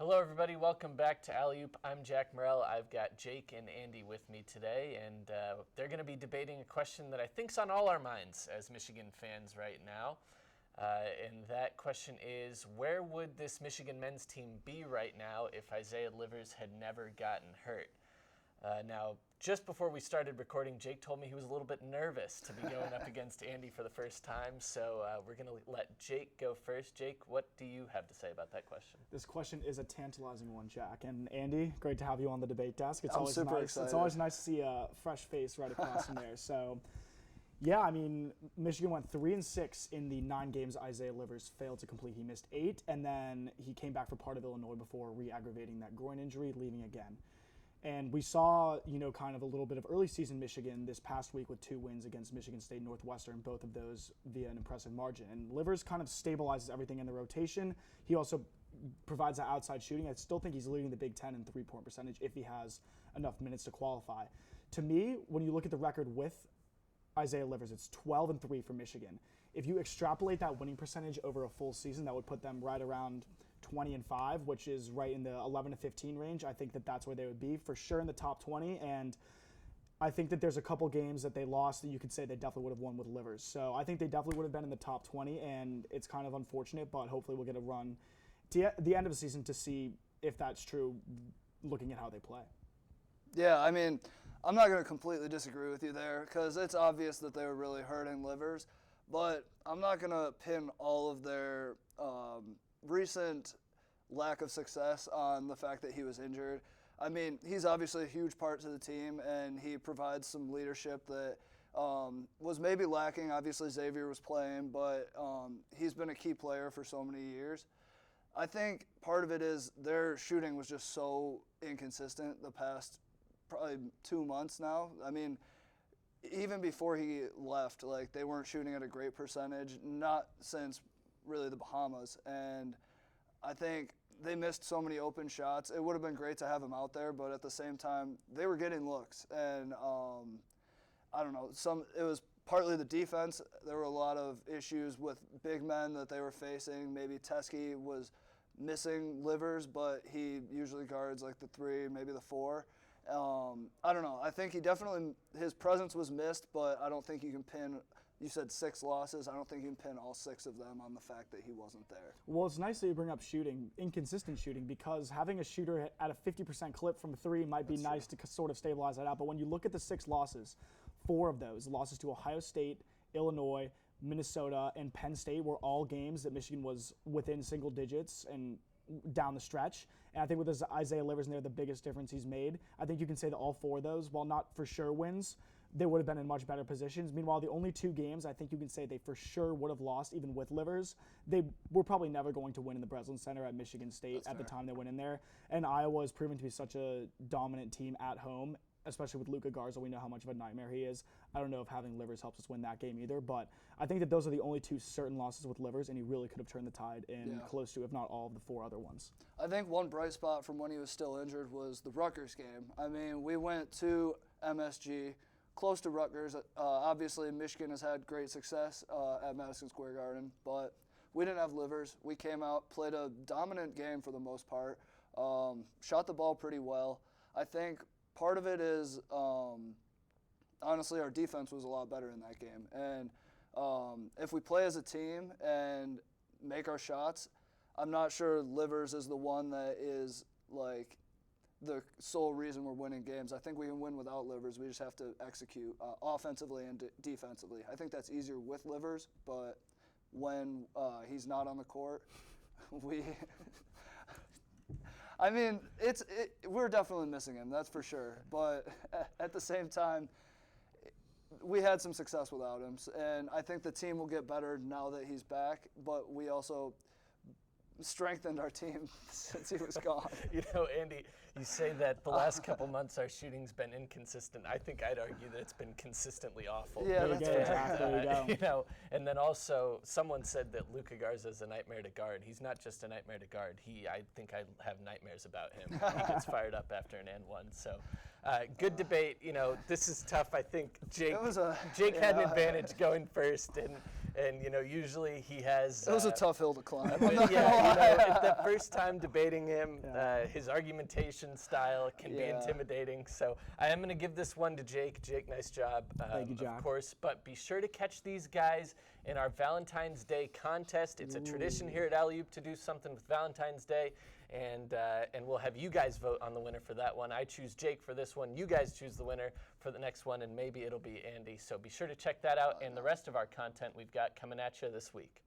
Hello, everybody. Welcome back to Alley Oop. I'm Jack Morrell. I've got Jake and Andy with me today, and they're going to be debating a question that I think's on all our minds as Michigan fans right now. And that question is, where would this Michigan men's team be right now if Isaiah Livers had never gotten hurt? Now, just before we started recording, Jake told me he was a little bit nervous to be going up against Andy for the first time, so we're going to let Jake go first. Jake, what do you have to say about that question? This question is a tantalizing one, Jack. And Andy, great to have you on the debate desk. I'm super excited. It's always nice to see a fresh face right across from there. So, yeah, I mean, Michigan went 3-6 in the 9 games Isaiah Livers failed to complete. He missed 8, and then he came back for part of Illinois before re-aggravating that groin injury, leaving again. And we saw, kind of a little bit of early season Michigan this past week with 2 wins against Michigan State and Northwestern, both of those via an impressive margin. And Livers kind of stabilizes everything in the rotation. He also provides that outside shooting. I still think he's leading the Big Ten in three-point percentage if he has enough minutes to qualify. To me, when you look at the record with Isaiah Livers, it's 12-3 for Michigan. If you extrapolate that winning percentage over a full season, that would put them right around 20-5, which is right in the 11-15 range. I think that that's where they would be for sure in the top 20. And I think that there's a couple games that they lost that you could say they definitely would have won with Livers. So I think they definitely would have been in the top 20, and it's kind of unfortunate, but hopefully we'll get a run to the end of the season to see if that's true, looking at how they play. Yeah, I mean, I'm not going to completely disagree with you there because it's obvious that they were really hurting Livers, but I'm not going to pin all of their recent lack of success on the fact that he was injured. I mean, he's obviously a huge part to the team, and he provides some leadership that was maybe lacking. Obviously, Xavier was playing, but he's been a key player for so many years. I think part of it is their shooting was just so inconsistent the past probably 2 months now. I mean, even before he left, they weren't shooting at a great percentage, not since really the Bahamas. And I think they missed so many open shots. It would have been great to have him out there, but at the same time, they were getting looks. And I don't know, it was partly the defense. There were a lot of issues with big men that they were facing. Maybe Teskey was missing Livers, but he usually guards the 3, maybe the 4. I don't know. I think his presence was missed, but I don't think you can pin, you said 6 losses. I don't think you can pin all 6 of them on the fact that he wasn't there. Well, it's nice that you bring up shooting, inconsistent shooting, because having a shooter at a 50% clip from 3 might be nice to sort of stabilize that out. But when you look at the 6 losses, 4 of those losses to Ohio State, Illinois, Minnesota, and Penn State were all games that Michigan was within single digits and down the stretch. And I think with this Isaiah Livers in there, the biggest difference he's made, I think you can say that all 4 of those, while not for sure wins, they would have been in much better positions. Meanwhile, the only 2 games I think you can say they for sure would have lost, even with Livers, they were probably never going to win in the Breslin Center at Michigan State the time they went in there. And Iowa is proven to be such a dominant team at home, especially with Luka Garza. We know how much of a nightmare he is. I don't know if having Livers helps us win that game either, but I think that those are the only 2 certain losses with Livers, and he really could have turned the tide in close to, if not all, of the 4 other ones. I think one bright spot from when he was still injured was the Rutgers game. I mean, we went to MSG, close to Rutgers. Obviously, Michigan has had great success at Madison Square Garden, but we didn't have Livers. We came out, played a dominant game for the most part, shot the ball pretty well. I think part of it is, honestly, our defense was a lot better in that game. And if we play as a team and make our shots, I'm not sure Livers is the one that is the sole reason we're winning games. I think we can win without Livers. We just have to execute offensively and defensively. I think that's easier with Livers, but when he's not on the court, I mean, we're definitely missing him, that's for sure. But at the same time, we had some success without him. And I think the team will get better now that he's back, but we also strengthened our team since he was gone. Andy, you say that the last couple months our shooting's been inconsistent. I think I'd argue that it's been consistently awful. Yeah, there you go. And then also someone said that Luka Garza is a nightmare to guard. He's not just a nightmare to guard. I think I have nightmares about him. He gets fired up after an and one. So good debate. This is tough. I think Jake had an advantage going first, and And, usually he has... It was a tough hill to climb. The first time debating him, his argumentation style can be Yeah. intimidating. So I am going to give this one to Jake. Jake, nice job, Thank you, Jack. of course. But be sure to catch these guys in our Valentine's Day contest. It's a tradition here at Alley-Oop to do something with Valentine's Day. And we'll have you guys vote on the winner for that one. I choose Jake for this one. You guys choose the winner for the next one, and maybe it'll be Andy. So be sure to check that out and the rest of our content we've got coming at you this week.